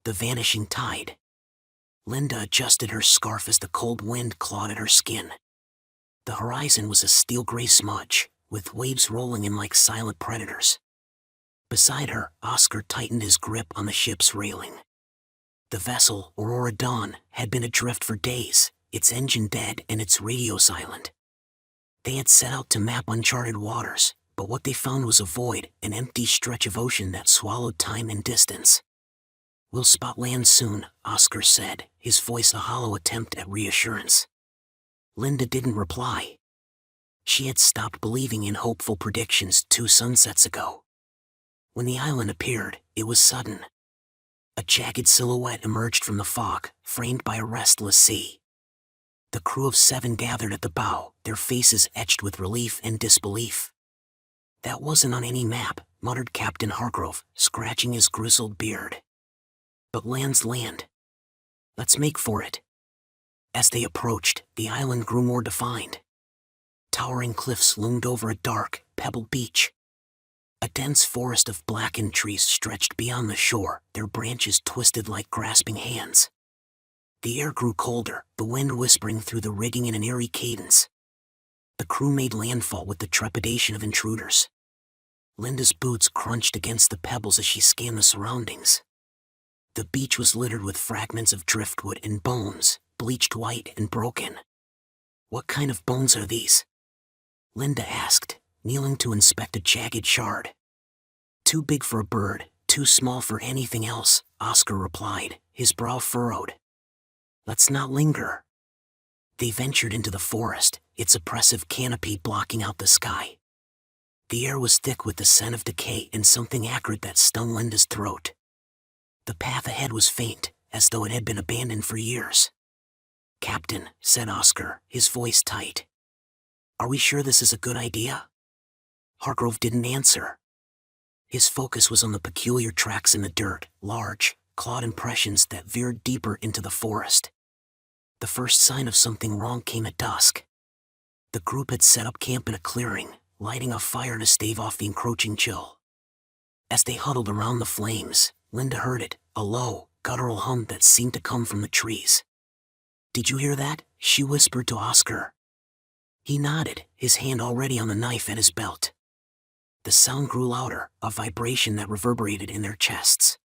The Vanishing Tide. Linda adjusted her scarf as the cold wind clawed at her skin. The horizon was a steel-gray smudge, with waves rolling in like silent predators. Beside her, Oscar tightened his grip on the ship's railing. The vessel, Aurora Dawn, had been adrift for days, its engine dead and its radio silent. They had set out to map uncharted waters, but what they found was a void, an empty stretch of ocean that swallowed time and distance. "We'll spot land soon," Oscar said, his voice a hollow attempt at reassurance. Linda didn't reply. She had stopped believing in hopeful predictions 2 sunsets ago. When the island appeared, it was sudden. A jagged silhouette emerged from the fog, framed by a restless sea. The crew of 7 gathered at the bow, their faces etched with relief and disbelief. "That wasn't on any map," muttered Captain Hargrove, scratching his grizzled beard. "But land's land. Let's make for it." As they approached, the island grew more defined. Towering cliffs loomed over a dark, pebbled beach. A dense forest of blackened trees stretched beyond the shore, their branches twisted like grasping hands. The air grew colder, the wind whispering through the rigging in an eerie cadence. The crew made landfall with the trepidation of intruders. Linda's boots crunched against the pebbles as she scanned the surroundings. The beach was littered with fragments of driftwood and bones, bleached white and broken. "What kind of bones are these?" Linda asked, kneeling to inspect a jagged shard. "Too big for a bird, too small for anything else," Oscar replied, his brow furrowed. "Let's not linger." They ventured into the forest, its oppressive canopy blocking out the sky. The air was thick with the scent of decay and something acrid that stung Linda's throat. The path ahead was faint, as though it had been abandoned for years. "Captain," said Oscar, his voice tight. "Are we sure this is a good idea?" Hargrove didn't answer. His focus was on the peculiar tracks in the dirt, large, clawed impressions that veered deeper into the forest. The first sign of something wrong came at dusk. The group had set up camp in a clearing, lighting a fire to stave off the encroaching chill. As they huddled around the flames, Linda heard it, a low, guttural hum that seemed to come from the trees. "Did you hear that?" she whispered to Oscar. He nodded, his hand already on the knife at his belt. The sound grew louder, a vibration that reverberated in their chests.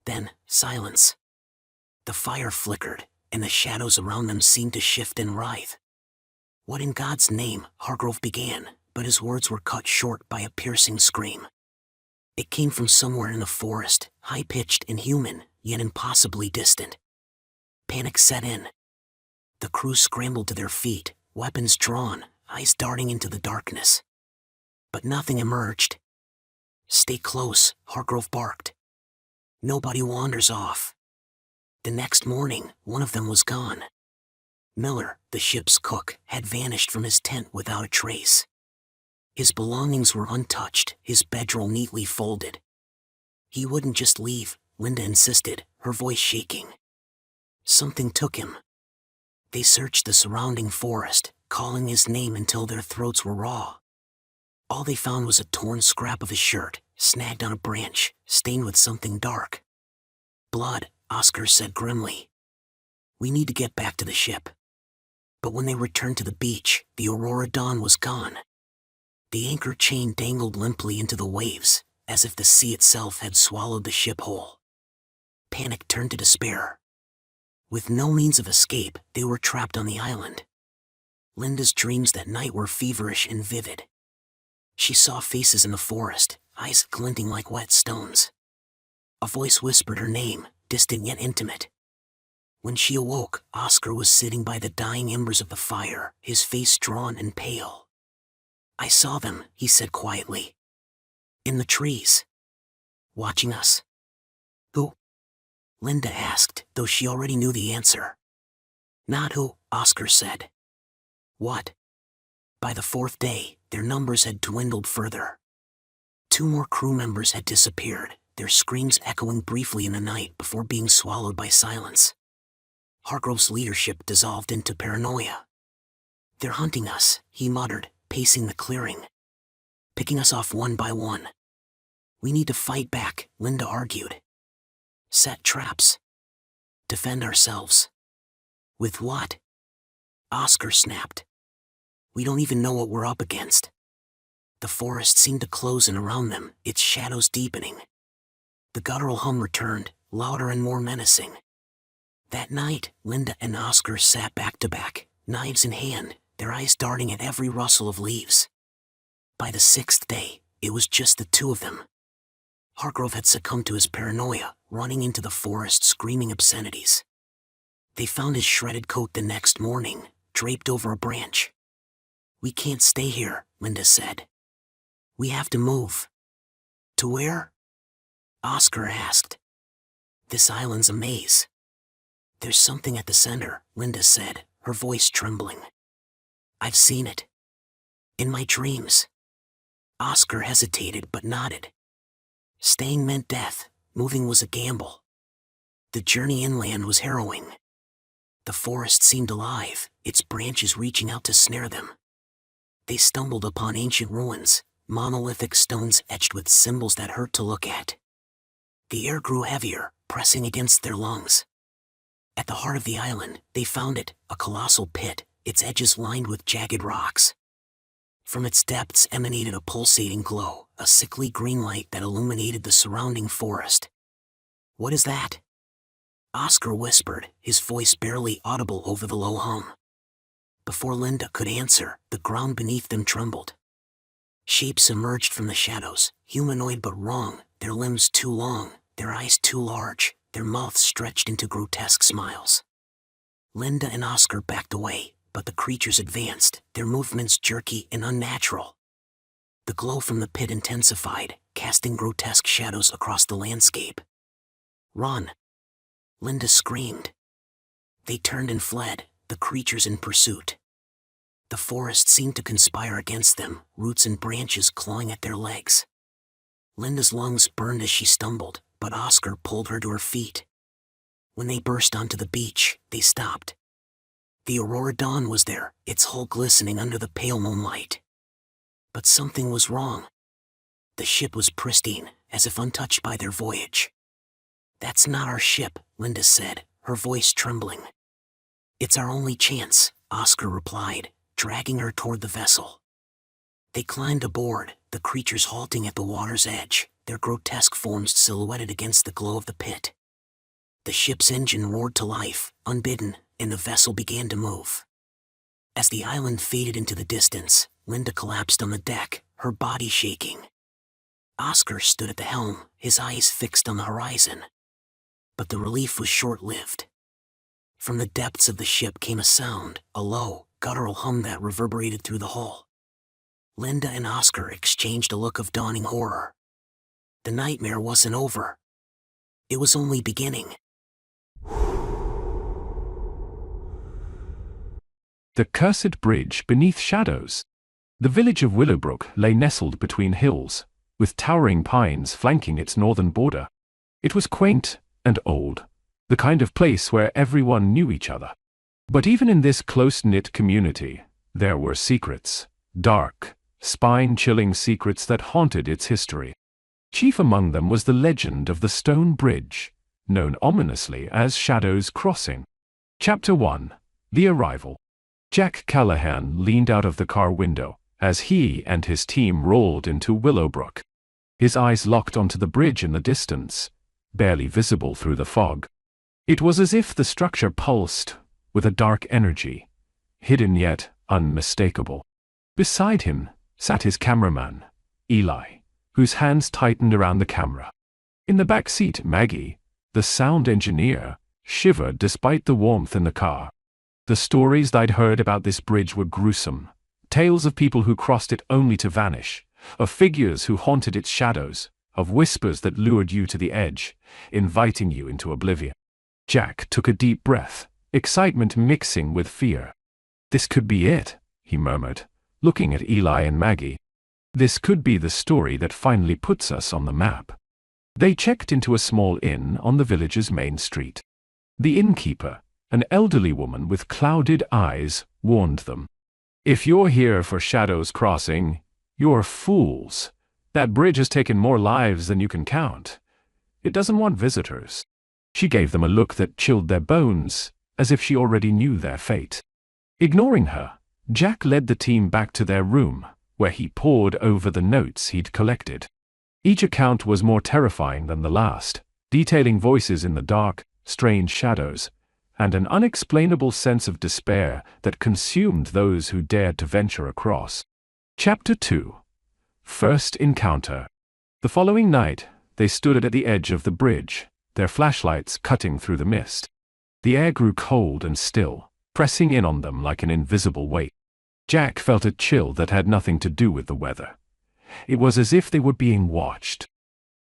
Then, silence. The fire flickered, and the shadows around them seemed to shift and writhe. "What in God's name?" Hargrove began, but his words were cut short by a piercing scream. It came from somewhere in the forest, high-pitched and human, yet impossibly distant. Panic set in. The crew scrambled to their feet, weapons drawn, eyes darting into the darkness. But nothing emerged. "Stay close," Hargrove barked. "Nobody wanders off." The next morning, one of them was gone. Miller, the ship's cook, had vanished from his tent without a trace. His belongings were untouched, his bedroll neatly folded. He wouldn't just leave, Linda insisted, her voice shaking. Something took him. They searched the surrounding forest, calling his name until their throats were raw. All they found was a torn scrap of his shirt, snagged on a branch, stained with something dark. "Blood," Oscar said grimly. "We need to get back to the ship." But when they returned to the beach, the Aurora Dawn was gone. The anchor chain dangled limply into the waves, as if the sea itself had swallowed the ship whole. Panic turned to despair. With no means of escape, they were trapped on the island. Linda's dreams that night were feverish and vivid. She saw faces in the forest, eyes glinting like wet stones. A voice whispered her name, distant yet intimate. When she awoke, Oscar was sitting by the dying embers of the fire, his face drawn and pale. "I saw them," he said quietly. "In the trees. Watching us." "Who?" Linda asked, though she already knew the answer. "Not who," Oscar said. "What?" By the 4th day, their numbers had dwindled further. 2 more crew members had disappeared, their screams echoing briefly in the night before being swallowed by silence. Hargrove's leadership dissolved into paranoia. "They're hunting us," he muttered, pacing the clearing. "Picking us off one by one." "We need to fight back," Linda argued. Set traps. Defend ourselves. With what? Oscar snapped. We don't even know what we're up against. The forest seemed to close in around them, its shadows deepening. The guttural hum returned, louder and more menacing. That night, Linda and Oscar sat back to back, knives in hand, their eyes darting at every rustle of leaves. By the sixth day, it was just the two of them. Hargrove had succumbed to his paranoia, running into the forest screaming obscenities. They found his shredded coat the next morning, draped over a branch. We can't stay here, Linda said. We have to move. To where? Oscar asked. This island's a maze. There's something at the center, Linda said, her voice trembling. I've seen it. In my dreams. Oscar hesitated but nodded. Staying meant death, moving was a gamble. The journey inland was harrowing. The forest seemed alive, its branches reaching out to snare them. They stumbled upon ancient ruins, monolithic stones etched with symbols that hurt to look at. The air grew heavier, pressing against their lungs. At the heart of the island, they found it, a colossal pit, its edges lined with jagged rocks. From its depths emanated a pulsating glow, a sickly green light that illuminated the surrounding forest. What is that? Oscar whispered, his voice barely audible over the low hum. Before Linda could answer, the ground beneath them trembled. Shapes emerged from the shadows, humanoid but wrong, their limbs too long, their eyes too large, their mouths stretched into grotesque smiles. Linda and Oscar backed away, but the creatures advanced, their movements jerky and unnatural. The glow from the pit intensified, casting grotesque shadows across the landscape. Run! Linda screamed. They turned and fled, the creatures in pursuit. The forest seemed to conspire against them, roots and branches clawing at their legs. Linda's lungs burned as she stumbled, but Oscar pulled her to her feet. When they burst onto the beach, they stopped. The Aurora Dawn was there, its hull glistening under the pale moonlight. But something was wrong. The ship was pristine, as if untouched by their voyage. That's not our ship, Linda said, her voice trembling. It's our only chance, Oscar replied, dragging her toward the vessel. They climbed aboard, the creatures halting at the water's edge, their grotesque forms silhouetted against the glow of the pit. The ship's engine roared to life, unbidden, and the vessel began to move. As the island faded into the distance, Linda collapsed on the deck, her body shaking. Oscar stood at the helm, his eyes fixed on the horizon. But the relief was short-lived. From the depths of the ship came a sound, a low, guttural hum that reverberated through the hull. Linda and Oscar exchanged a look of dawning horror. The nightmare wasn't over. It was only beginning. The Cursed Bridge Beneath Shadows. The village of Willowbrook lay nestled between hills, with towering pines flanking its northern border. It was quaint and old, the kind of place where everyone knew each other. But even in this close-knit community, there were secrets, dark, spine-chilling secrets that haunted its history. Chief among them was the legend of the stone bridge, known ominously as Shadow's Crossing. Chapter 1. The Arrival. Jack Callahan leaned out of the car window as he and his team rolled into Willowbrook. His eyes locked onto the bridge in the distance, barely visible through the fog. It was as if the structure pulsed with a dark energy, hidden yet unmistakable. Beside him sat his cameraman, Eli, whose hands tightened around the camera. In the back seat, Maggie, the sound engineer, shivered despite the warmth in the car. The stories they'd heard about this bridge were gruesome. Tales of people who crossed it only to vanish, of figures who haunted its shadows, of whispers that lured you to the edge, inviting you into oblivion. Jack took a deep breath, excitement mixing with fear. This could be it, he murmured, looking at Eli and Maggie. This could be the story that finally puts us on the map. They checked into a small inn on the village's main street. The innkeeper, an elderly woman with clouded eyes, warned them. If you're here for Shadow's Crossing, you're fools. That bridge has taken more lives than you can count. It doesn't want visitors. She gave them a look that chilled their bones, as if she already knew their fate. Ignoring her, Jack led the team back to their room, where he pored over the notes he'd collected. Each account was more terrifying than the last, detailing voices in the dark, strange shadows, and an unexplainable sense of despair that consumed those who dared to venture across. Chapter 2. First Encounter. The following night, they stood at the edge of the bridge, their flashlights cutting through the mist. The air grew cold and still, pressing in on them like an invisible weight. Jack felt a chill that had nothing to do with the weather. It was as if they were being watched.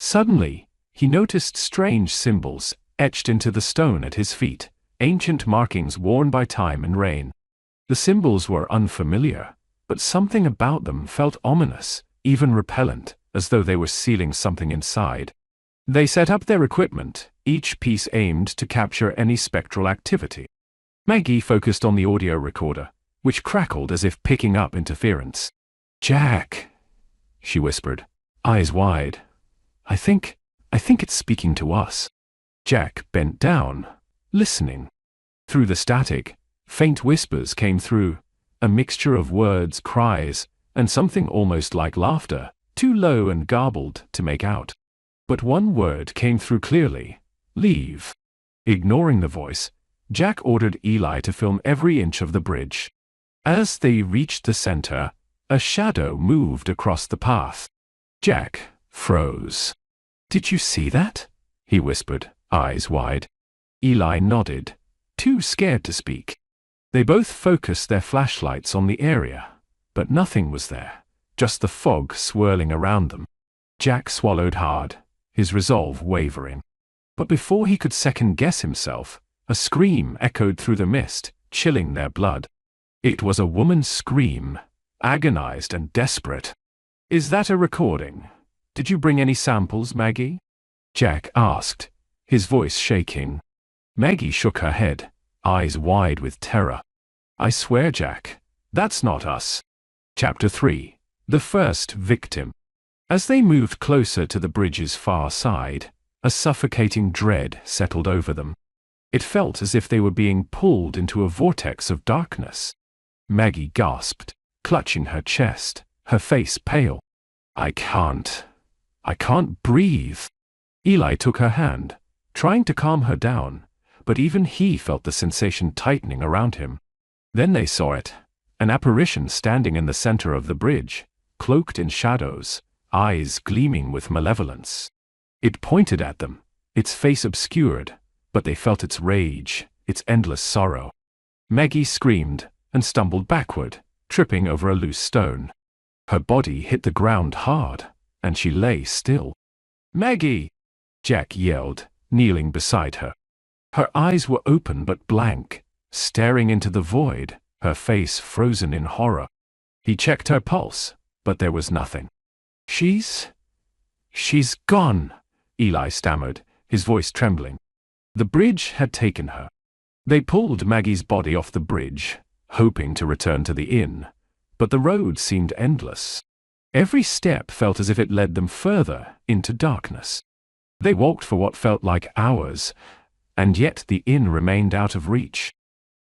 Suddenly, he noticed strange symbols etched into the stone at his feet, ancient markings worn by time and rain. The symbols were unfamiliar, but something about them felt ominous, even repellent, as though they were sealing something inside. They set up their equipment, each piece aimed to capture any spectral activity. Maggie focused on the audio recorder, which crackled as if picking up interference. "Jack," she whispered, eyes wide. I think it's speaking to us." Jack bent down, listening. Through the static, faint whispers came through, a mixture of words, cries, and something almost like laughter, too low and garbled to make out. But one word came through clearly: leave. Ignoring the voice, Jack ordered Eli to film every inch of the bridge. As they reached the center, a shadow moved across the path. Jack froze. "Did you see that?" he whispered, eyes wide. Eli nodded, too scared to speak. They both focused their flashlights on the area, but nothing was there, just the fog swirling around them. Jack swallowed hard, his resolve wavering. But before he could second-guess himself, a scream echoed through the mist, chilling their blood. It was a woman's scream, agonized and desperate. "Is that a recording? Did you bring any samples, Maggie?" Jack asked, his voice shaking. Maggie shook her head, eyes wide with terror. "I swear, Jack, that's not us." Chapter 3. The First Victim. As they moved closer to the bridge's far side, a suffocating dread settled over them. It felt as if they were being pulled into a vortex of darkness. Maggie gasped, clutching her chest, her face pale. I can't breathe." Eli took her hand, trying to calm her down, but even he felt the sensation tightening around him. Then they saw it, an apparition standing in the center of the bridge, cloaked in shadows, eyes gleaming with malevolence. It pointed at them, its face obscured, but they felt its rage, its endless sorrow. Maggie screamed and stumbled backward, tripping over a loose stone. Her body hit the ground hard, and she lay still. "Maggie!" Jack yelled, kneeling beside her. Her eyes were open but blank, staring into the void, her face frozen in horror. He checked her pulse, but there was nothing. She's gone," Eli stammered, his voice trembling. The bridge had taken her. They pulled Maggie's body off the bridge, hoping to return to the inn, but the road seemed endless. Every step felt as if it led them further into darkness. They walked for what felt like hours, and yet the inn remained out of reach.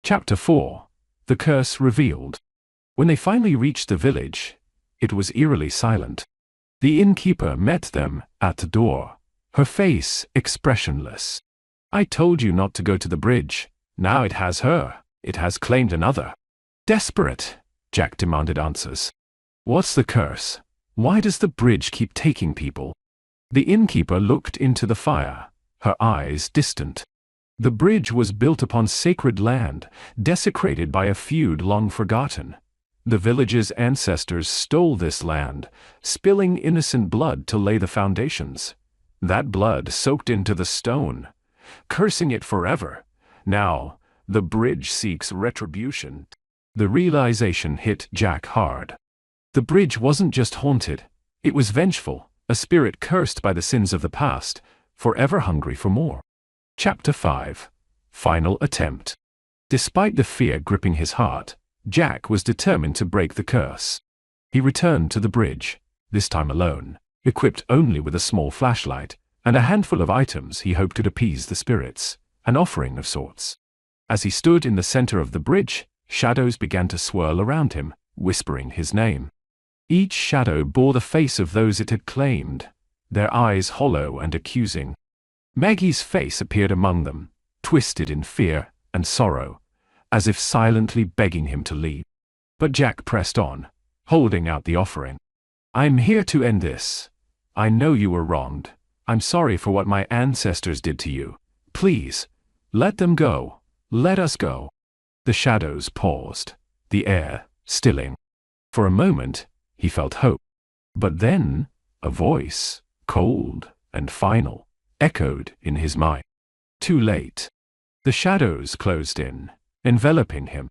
Chapter 4. The Curse Revealed. When they finally reached the village, it was eerily silent. The innkeeper met them at the door, her face expressionless. "I told you not to go to the bridge. Now it has her. It has claimed another." Desperate, Jack demanded answers. "What's the curse? Why does the bridge keep taking people?" The innkeeper looked into the fire, her eyes distant. The bridge was built upon sacred land, desecrated by a feud long forgotten. The village's ancestors stole this land, spilling innocent blood to lay the foundations. That blood soaked into the stone, cursing it forever. Now, the bridge seeks retribution. The realization hit Jack hard. The bridge wasn't just haunted, it was vengeful, a spirit cursed by the sins of the past, forever hungry for more. Chapter 5. Final Attempt. Despite the fear gripping his heart, Jack was determined to break the curse. He returned to the bridge, this time alone, equipped only with a small flashlight, and a handful of items he hoped to appease the spirits, an offering of sorts. As he stood in the center of the bridge, shadows began to swirl around him, whispering his name. Each shadow bore the face of those it had claimed, their eyes hollow and accusing. Maggie's face appeared among them, twisted in fear and sorrow, as if silently begging him to leave. But Jack pressed on, holding out the offering. "I'm here to end this. I know you were wronged. I'm sorry for what my ancestors did to you. Please, let them go. Let us go." The shadows paused, the air stilling. For a moment, he felt hope. But then, a voice, cold and final, echoed in his mind. Too late. The shadows closed in, enveloping him.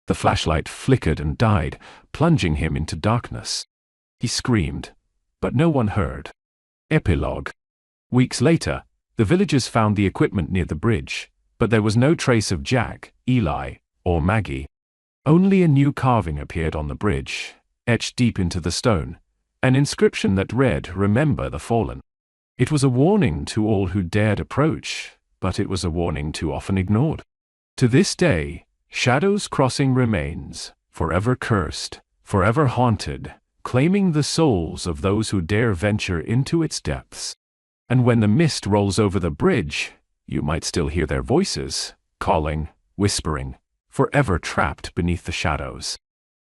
The flashlight flickered and died, plunging him into darkness. He screamed, but no one heard. Epilogue. Weeks later, the villagers found the equipment near the bridge, but there was no trace of Jack, Eli, or Maggie. Only a new carving appeared on the bridge, etched deep into the stone, an inscription that read, "Remember the Fallen." It was a warning to all who dared approach, but it was a warning too often ignored. To this day, Shadows Crossing remains, forever cursed, forever haunted, claiming the souls of those who dare venture into its depths. And when the mist rolls over the bridge, you might still hear their voices, calling, whispering, forever trapped beneath the shadows.